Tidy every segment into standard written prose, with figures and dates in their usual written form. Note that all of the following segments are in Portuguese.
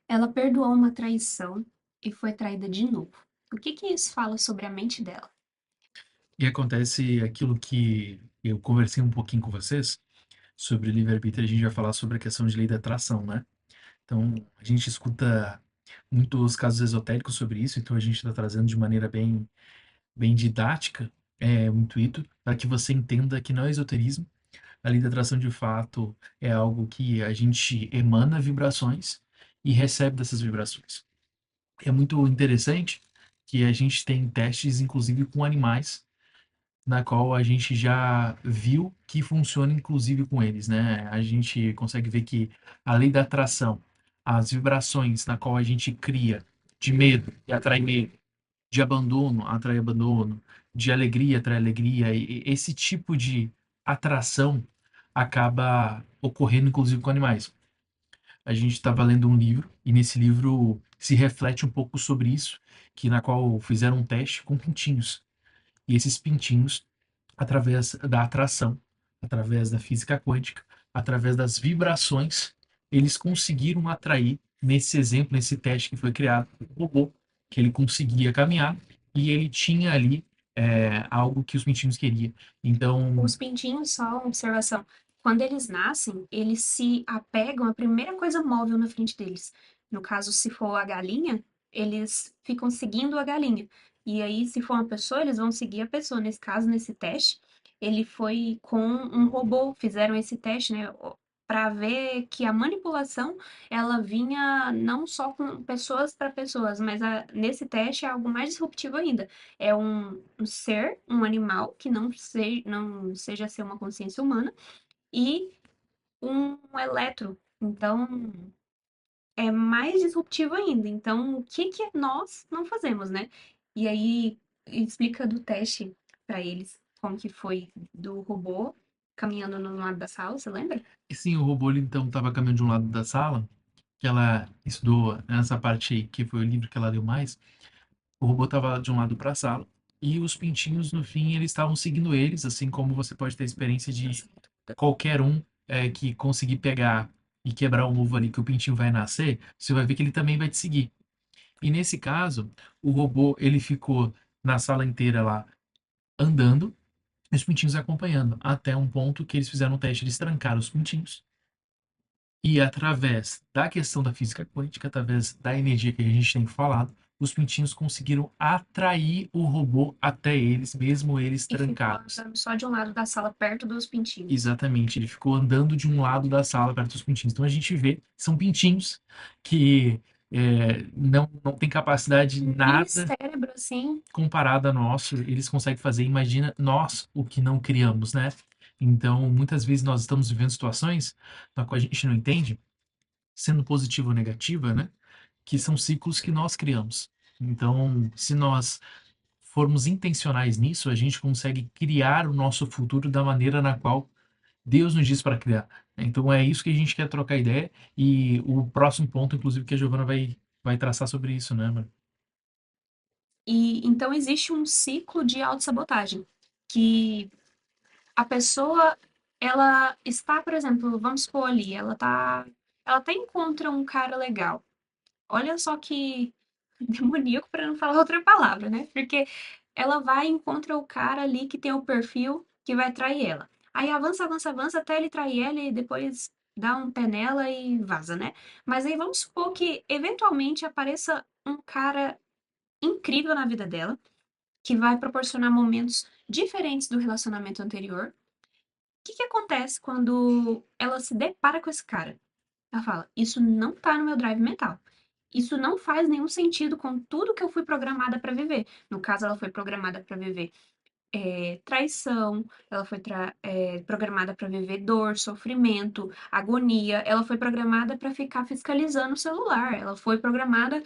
Ela perdoou uma traição e foi traída de novo. O que que isso fala sobre a mente dela? E acontece aquilo que eu conversei um pouquinho com vocês sobre livre-arbítrio, a gente vai falar sobre a questão de lei da atração, né? Então, a gente escuta muitos casos esotéricos sobre isso, então a gente está trazendo de maneira bem didática o intuito para que você entenda que não é esoterismo. A lei da atração, de fato, é algo que a gente emana vibrações e recebe dessas vibrações. É muito interessante que a gente tem testes, inclusive com animais, na qual a gente já viu que funciona inclusive com eles, né? A gente consegue ver que a lei da atração, as vibrações na qual a gente cria de medo e atrai medo, de abandono atrai abandono, de alegria atrai alegria, e esse tipo de atração acaba ocorrendo inclusive com animais. A gente estava lendo um livro e nesse livro se reflete um pouco sobre isso, que na qual fizeram um teste com pintinhos. E esses pintinhos, através da atração, através da física quântica, através das vibrações, eles conseguiram atrair, nesse exemplo, nesse teste que foi criado, um robô, que ele conseguia caminhar e ele tinha ali algo que os pintinhos queriam. Então, Os pintinhos, só uma observação, quando eles nascem, eles se apegam à primeira coisa móvel na frente deles. No caso, se for a galinha, eles ficam seguindo a galinha. E aí, se for uma pessoa, eles vão seguir a pessoa. Nesse caso, nesse teste, ele foi com um robô, fizeram esse teste, né? Para ver que a manipulação ela vinha não só com pessoas para pessoas, mas nesse teste é algo mais disruptivo ainda. É um ser, um animal, que não seja ser uma consciência humana, e um eletro. Então, é mais disruptivo ainda. Então, o que que nós não fazemos, né? E aí, explica do teste para eles, como que foi do robô caminhando no lado da sala, você lembra? e sim, o robô ele então estava caminhando de um lado da sala, que ela estudou nessa parte aí, que foi o livro que ela leu mais. O robô estava de um lado para a sala e os pintinhos, no fim, eles estavam seguindo eles, assim como você pode ter a experiência de qualquer um que conseguir pegar e quebrar um ovo ali que o pintinho vai nascer, você vai ver que ele também vai te seguir. E nesse caso, o robô ele ficou na sala inteira lá andando, e os pintinhos acompanhando, até um ponto que eles fizeram um teste, eles trancaram os pintinhos. E através da questão da física quântica, através da energia que a gente tem falado, os pintinhos conseguiram atrair o robô até eles, mesmo eles E ficou trancados. andando só de um lado da sala, perto dos pintinhos. Exatamente, ele ficou andando de um lado da sala perto dos pintinhos. Então a gente vê, são pintinhos que não tem capacidade Um mini nada cérebro, assim. comparada a nosso, eles conseguem fazer. Imagina nós o que não criamos, né? Então, muitas vezes nós estamos vivendo situações na qual a gente não entende, sendo positiva ou negativa, né? Que são ciclos que nós criamos. Então, se nós formos intencionais nisso, a gente consegue criar o nosso futuro da maneira na qual Deus nos diz para criar. Então, é isso que a gente quer trocar ideia. E o próximo ponto, inclusive, que a Giovana vai traçar sobre isso, né, mano? E então existe um ciclo de autossabotagem, que a pessoa, ela está, por exemplo, vamos supor ali, ela até encontra um cara legal. Olha só que demoníaco para não falar outra palavra, né? Porque ela vai e encontra o cara ali que tem o perfil que vai trair ela. Aí avança, avança, avança até ele trair ela e depois dá um pé nela e vaza, né? Mas aí vamos supor que eventualmente apareça um cara incrível na vida dela, que vai proporcionar momentos diferentes do relacionamento anterior. O que que acontece quando ela se depara com esse cara? Ela fala: Isso não tá no meu drive mental. Isso não faz nenhum sentido com tudo que eu fui programada para viver. No caso, ela foi programada para viver traição, ela foi programada para viver dor, sofrimento, agonia, ela foi programada para ficar fiscalizando o celular, ela foi programada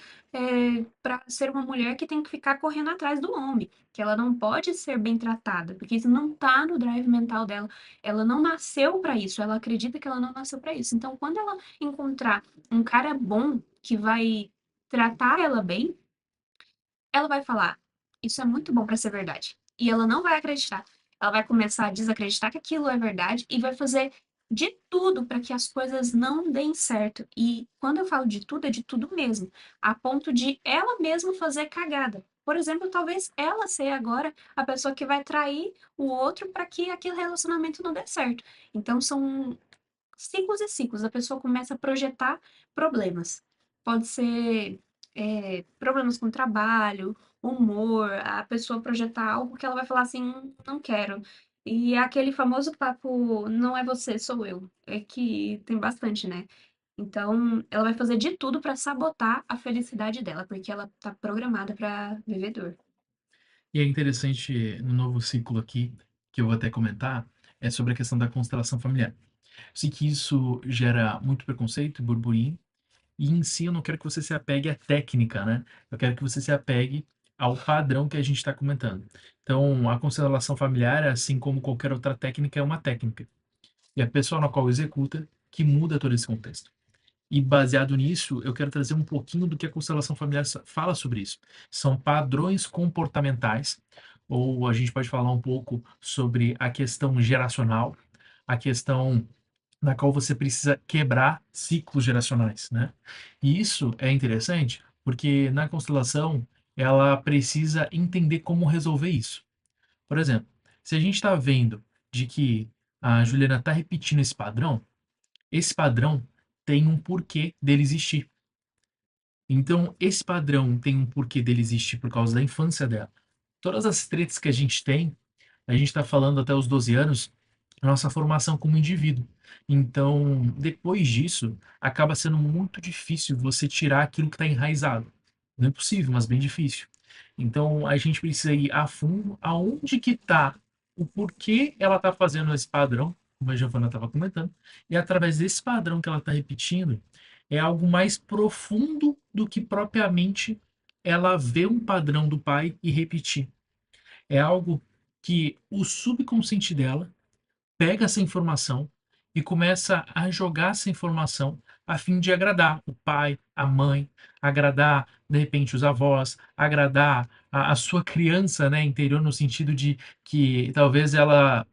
para ser uma mulher que tem que ficar correndo atrás do homem, que ela não pode ser bem tratada, porque isso não tá no drive mental dela, ela não nasceu para isso, ela acredita que ela não nasceu para isso. Então, quando ela encontrar um cara bom que vai tratar ela bem, ela vai falar: Isso é muito bom para ser verdade. E ela não vai acreditar. Ela vai começar a desacreditar que aquilo é verdade e vai fazer. de tudo para que as coisas não deem certo. E quando eu falo de tudo, é de tudo mesmo, a ponto de ela mesma fazer cagada. Por exemplo, talvez ela seja agora a pessoa que vai trair o outro para que aquele relacionamento não dê certo. Então, são ciclos e ciclos. A pessoa começa a projetar problemas. Pode ser problemas com trabalho, humor, a pessoa projetar algo que ela vai falar assim, não quero. E é aquele famoso papo, não é você, sou eu. É que tem bastante, né? Então, ela vai fazer de tudo para sabotar a felicidade dela, porque ela tá programada para viver dor. E é interessante no novo ciclo aqui, que eu vou até comentar, é sobre a questão da constelação familiar. Eu sei que isso gera muito preconceito, burburinho, e em si eu não quero que você se apegue à técnica, né? Eu quero que você se apegue ao padrão que a gente está comentando. Então, a constelação familiar, assim como qualquer outra técnica, é uma técnica. E a pessoa na qual executa que muda todo esse contexto. E baseado nisso, eu quero trazer um pouquinho do que a constelação familiar fala sobre isso. São padrões comportamentais, ou a gente pode falar um pouco sobre a questão geracional, a questão na qual você precisa quebrar ciclos geracionais, né? E isso é interessante porque na constelação ela precisa entender como resolver isso. Por exemplo, se a gente está vendo de que a Juliana está repetindo esse padrão tem um porquê dele existir. Então, esse padrão tem um porquê dele existir por causa da infância dela. Todas as tretas que a gente está falando até os 12 anos, a nossa formação como indivíduo. Então, depois disso, acaba sendo muito difícil você tirar aquilo que está enraizado. Não é possível, mas bem difícil. Então, a gente precisa ir a fundo aonde que está o porquê ela está fazendo esse padrão, como a Giovana estava comentando, e através desse padrão que ela está repetindo, é algo mais profundo do que propriamente ela vê um padrão do pai e repetir. É algo que o subconsciente dela pega essa informação e começa a jogar essa informação a fim de agradar o pai, a mãe, agradar, de repente, os avós, agradar a sua criança, né, interior, no sentido de que talvez ela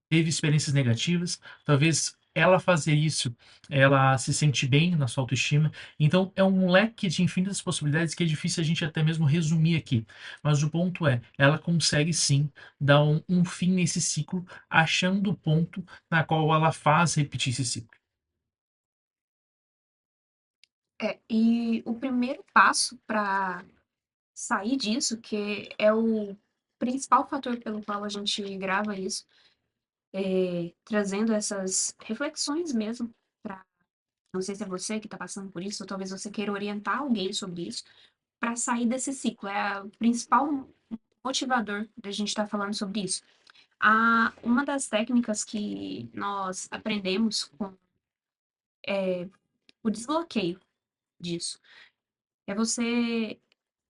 teve experiências negativas, talvez ela fazer isso, ela se sente bem na sua autoestima. Então é um leque de infinitas possibilidades que é difícil a gente até mesmo resumir aqui. Mas o ponto é, ela consegue sim dar um fim nesse ciclo, achando o ponto na qual ela faz repetir esse ciclo. E o primeiro passo para sair disso, que é o principal fator pelo qual a gente grava isso, trazendo essas reflexões mesmo, para não sei se é você que está passando por isso, ou talvez você queira orientar alguém sobre isso, para sair desse ciclo. É o principal motivador da gente estar falando sobre isso. Uma das técnicas que nós aprendemos com o desbloqueio disso é você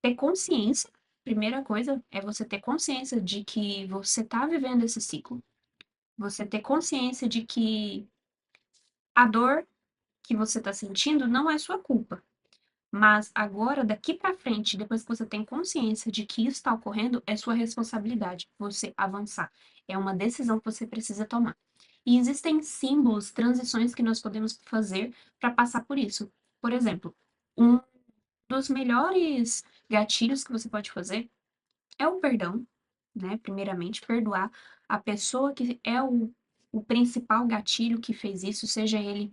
ter consciência. Primeira coisa é você ter consciência de que você está vivendo esse ciclo. Você ter consciência de que a dor que você está sentindo não é sua culpa. Mas agora, daqui para frente, depois que você tem consciência de que isso está ocorrendo, é sua responsabilidade você avançar. É uma decisão que você precisa tomar. E existem símbolos, transições que nós podemos fazer para passar por isso. Por exemplo, um dos melhores gatilhos que você pode fazer é o perdão, né? Primeiramente, perdoar a pessoa que é o principal gatilho que fez isso, seja ele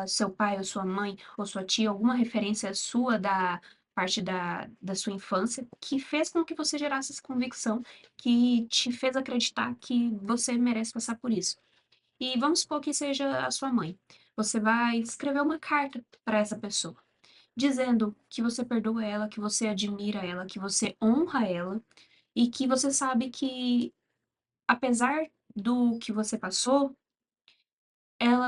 seu pai ou sua mãe ou sua tia, alguma referência sua da parte da sua infância, que fez com que você gerasse essa convicção, que te fez acreditar que você merece passar por isso. E vamos supor que seja a sua mãe. Você vai escrever uma carta para essa pessoa, dizendo que você perdoa ela, que você admira ela, que você honra ela e que você sabe que, apesar do que você passou,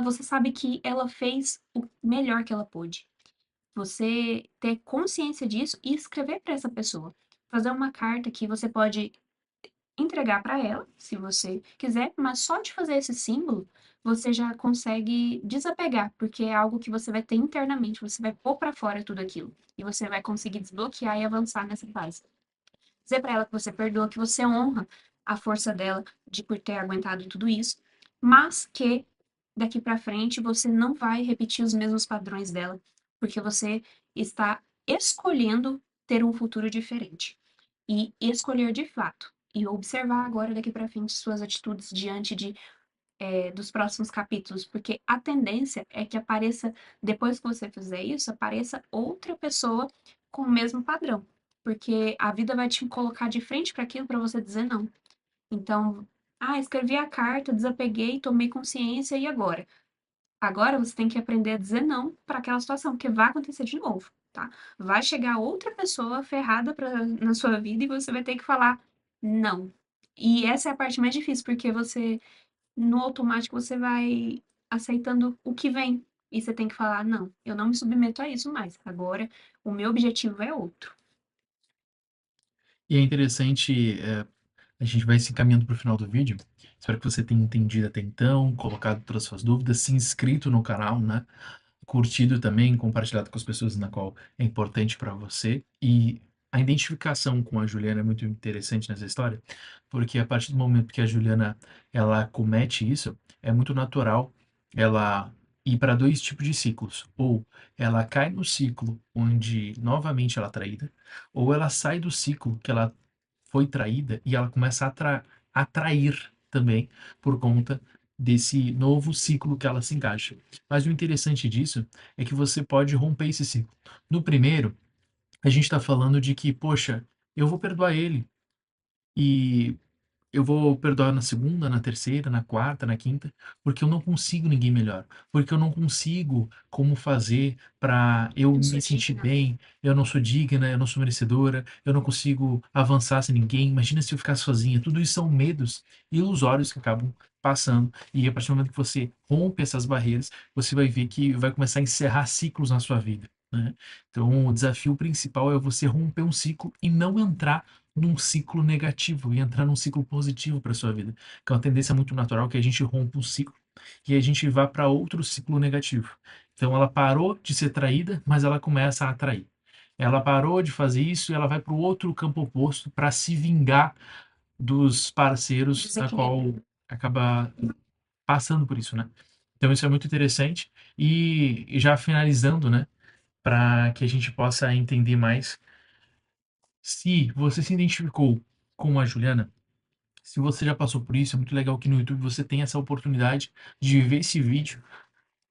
você sabe que ela fez o melhor que ela pôde. Você ter consciência disso e escrever para essa pessoa. Fazer uma carta que você pode entregar para ela, se você quiser, mas só de fazer esse símbolo, você já consegue desapegar, porque é algo que você vai ter internamente, você vai pôr para fora tudo aquilo. E você vai conseguir desbloquear e avançar nessa fase. Dizer para ela que você perdoa, que você honra a força dela de por ter aguentado tudo isso, mas que daqui para frente você não vai repetir os mesmos padrões dela, porque você está escolhendo ter um futuro diferente. E escolher de fato. E observar agora daqui para frente suas atitudes diante dos próximos capítulos, porque a tendência é que apareça, depois que você fizer isso, apareça outra pessoa com o mesmo padrão. Porque a vida vai te colocar de frente para aquilo para você dizer não. Então, escrevi a carta, desapeguei, tomei consciência e agora? Agora você tem que aprender a dizer não para aquela situação, porque vai acontecer de novo, tá? Vai chegar outra pessoa ferrada na sua vida e você vai ter que falar não. E essa é a parte mais difícil, porque no automático, você vai aceitando o que vem. E você tem que falar, não, eu não me submeto a isso mais. Agora, o meu objetivo é outro. E é interessante, a gente vai se encaminhando para o final do vídeo. Espero que você tenha entendido até então, colocado todas as suas dúvidas, se inscrito no canal, né? Curtido também, compartilhado com as pessoas na qual é importante para você. E a identificação com a Juliana é muito interessante nessa história, porque a partir do momento que a Juliana ela comete isso, é muito natural ela ir para dois tipos de ciclos. Ou ela cai no ciclo onde novamente ela é traída, ou ela sai do ciclo que ela foi traída e ela começa a atrair também por conta desse novo ciclo que ela se encaixa. Mas o interessante disso é que você pode romper esse ciclo. No primeiro, a gente está falando de que, poxa, eu vou perdoar ele e eu vou perdoar na segunda, na terceira, na quarta, na quinta, porque eu não consigo ninguém melhor, porque eu não consigo como fazer para eu Eu me sou sentir digna. bem, eu não sou digna, eu não sou merecedora, eu não consigo avançar sem ninguém. Imagina se eu ficar sozinha. Tudo isso são medos ilusórios que acabam passando, e a partir do momento que você rompe essas barreiras, você vai ver que vai começar a encerrar ciclos na sua vida, né? Então, o desafio principal é você romper um ciclo e não entrar num ciclo negativo e entrar num ciclo positivo para sua vida, que é uma tendência muito natural que a gente rompa um ciclo e a gente vá para outro ciclo negativo. Então ela parou de ser traída, mas ela começa a atrair. Ela parou de fazer isso e ela vai para o outro campo oposto para se vingar dos parceiros a qual Desequilíbrio. acaba passando por isso, né? Então isso é muito interessante e já finalizando, né, para que a gente possa entender mais, se você se identificou com a Juliana, se você já passou por isso, é muito legal que no YouTube você tem essa oportunidade de ver esse vídeo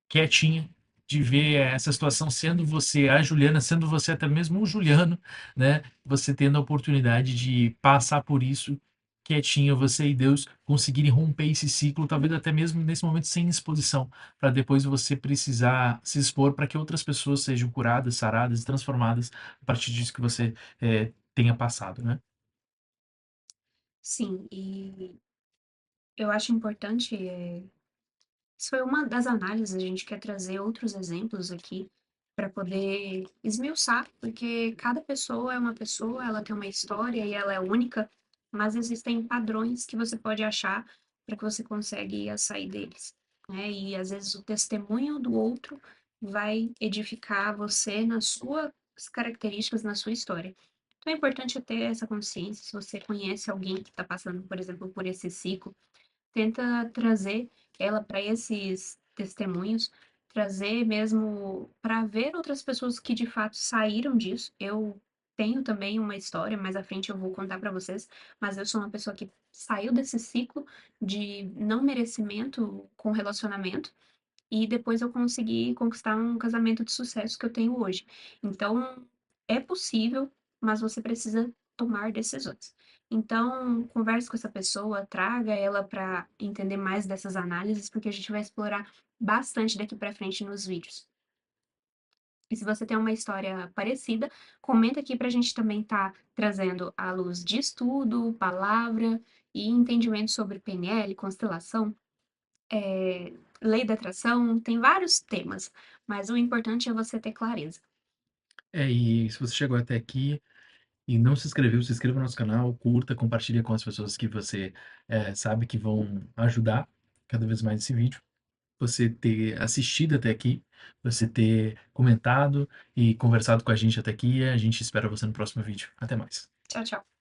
quietinha, de ver essa situação sendo você, a Juliana, sendo você até mesmo um Juliano, né? Você tendo a oportunidade de passar por isso quietinha, você e Deus conseguirem romper esse ciclo, talvez até mesmo nesse momento sem exposição, para depois você precisar se expor para que outras pessoas sejam curadas, saradas e transformadas a partir disso que você tenha passado, né? Sim, e eu acho importante. Isso foi uma das análises, a gente quer trazer outros exemplos aqui para poder esmiuçar, porque cada pessoa é uma pessoa, ela tem uma história e ela é única, mas existem padrões que você pode achar para que você consiga sair deles, né? E às vezes o testemunho do outro vai edificar você nas suas características, na sua história. Então é importante ter essa consciência, se você conhece alguém que está passando, por exemplo, por esse ciclo, tenta trazer ela para esses testemunhos, trazer mesmo para ver outras pessoas que de fato saíram disso. Eu tenho também uma história, mais à frente eu vou contar para vocês, mas eu sou uma pessoa que saiu desse ciclo de não merecimento com relacionamento e depois eu consegui conquistar um casamento de sucesso que eu tenho hoje. Então, é possível, mas você precisa tomar decisões. Então, converse com essa pessoa, traga ela para entender mais dessas análises, porque a gente vai explorar bastante daqui para frente nos vídeos. E se você tem uma história parecida, comenta aqui para a gente também estar trazendo à luz de estudo, palavra e entendimento sobre PNL, constelação, lei da atração, tem vários temas, mas o importante é você ter clareza. E se você chegou até aqui e não se inscreveu, se inscreva no nosso canal, curta, compartilha com as pessoas que você sabe que vão ajudar cada vez mais esse vídeo. Você ter assistido até aqui, você ter comentado e conversado com a gente até aqui. A gente espera você no próximo vídeo. Até mais. Tchau, tchau.